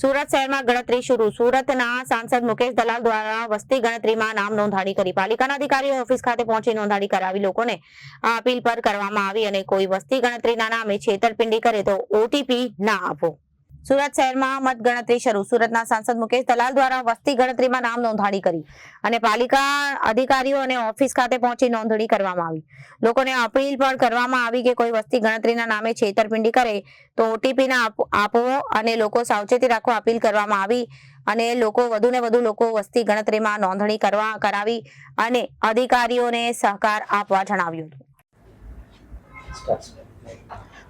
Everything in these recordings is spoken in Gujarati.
સુરત શહેરમાં ગણતરી શરૂ. સુરતના સાંસદ મુકેશ દલાલ દ્વારા વસ્તી ગણતરીમાં નામ નોંધાણી કરી. પાલિકાના અધિકારીઓ ઓફિસ ખાતે પહોંચી નોંધાણી કરાવી. લોકોને આ અપીલ પર કરવામાં આવી અને કોઈ વસ્તી ગણતરીના નામે છેતરપિંડી કરે તો ઓટીપી ના આપો. સુરત શહેરમાં મતગણતરી શરૂ. સુરતના સાંસદ મુકેશ દલાલ દ્વારા વસ્તી ગણતરીમાં નામ નોંધાણી કરી અને પાલિકા અધિકારીઓ અને ઓફિસ ખાતે પહોંચી નોંધણી કરવામાં આવી. લોકોને અપીલ પણ કરવામાં આવી કે કોઈ વસ્તી ગણતરીના નામે છેતરપિંડી કરે તો ઓટીપી ના આપો અને લોકો સાવચેતી રાખવા અપીલ કરવામાં આવી અને લોકો વધુને વધુ લોકો વસ્તી ગણતરીમાં નોંધણી કરાવી અને અધિકારીઓને સહકાર આપવા જણાવ્યું હતું.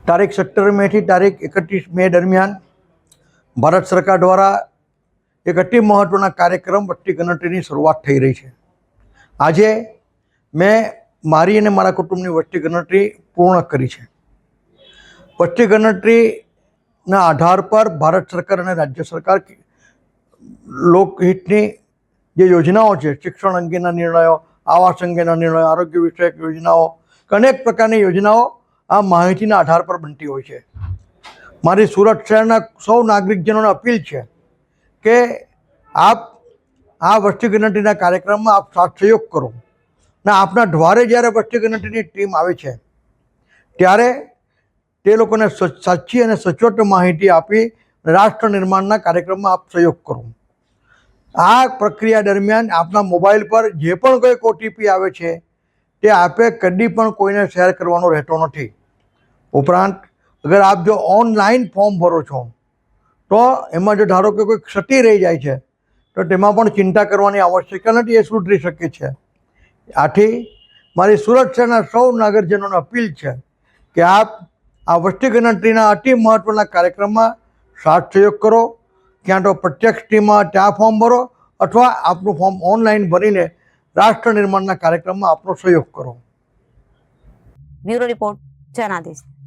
તારીખ 17 મેથી તારીખ 31 મે દરમિયાન ભારત સરકાર દ્વારા એક અતિ મહત્ત્વના કાર્યક્રમ વસ્તી ગણતરીની શરૂઆત થઈ રહી છે. આજે મેં મારી અને મારા કુટુંબની વસ્તી ગણતરી પૂર્ણ કરી છે. વસ્તી ગણતરીના આધાર પર ભારત સરકાર અને રાજ્ય સરકાર લોકહિતની જે યોજનાઓ છે, શિક્ષણ અંગેના નિર્ણયો, આવાસ અંગેના નિર્ણયો, આરોગ્ય વિષયક યોજનાઓ, અનેક પ્રકારની યોજનાઓ આ માહિતીના આધાર પર બનતી હોય છે. મારી સુરત શહેરના સૌ નાગરિકજનોને અપીલ છે કે આપ આ વસ્તી ગણતરીના કાર્યક્રમમાં આપ સાથ સહયોગ કરો ને આપના દ્વારે જ્યારે વસ્તી ગણતરીની ટીમ આવે છે ત્યારે તે લોકોને સાચી અને સચોટ માહિતી આપી રાષ્ટ્ર નિર્માણના કાર્યક્રમમાં આપ સહયોગ કરો. આ પ્રક્રિયા દરમિયાન આપના મોબાઈલ પર જે પણ કોઈ ઓટીપી આવે છે તે આપે કદી પણ કોઈને શેર કરવાનો રહેતો નથી. ઉપરાંત અગર આપ જો ઓનલાઈન ફોર્મ ભરો છો તો એમાં જો ધારો કે કોઈ ક્ષતિ રહી જાય છે તો તેમાં પણ ચિંતા કરવાની આવશ્યકતા નથી, એ સુધરી શકે છે. આથી મારી સુરત શહેરના સૌ નાગરિકજનોને અપીલ છે કે આપ આ વસ્તી ગણતરીના અતિ મહત્ત્વના કાર્યક્રમમાં સાથ સહયોગ કરો. ક્યાં તો પ્રત્યક્ષમાં ત્યાં ફોર્મ ભરો અથવા આપનું ફોર્મ ઓનલાઈન ભરીને રાષ્ટ્ર નિર્માણના કાર્યક્રમમાં આપનો સહયોગ કરો. Bureau report Janadesh.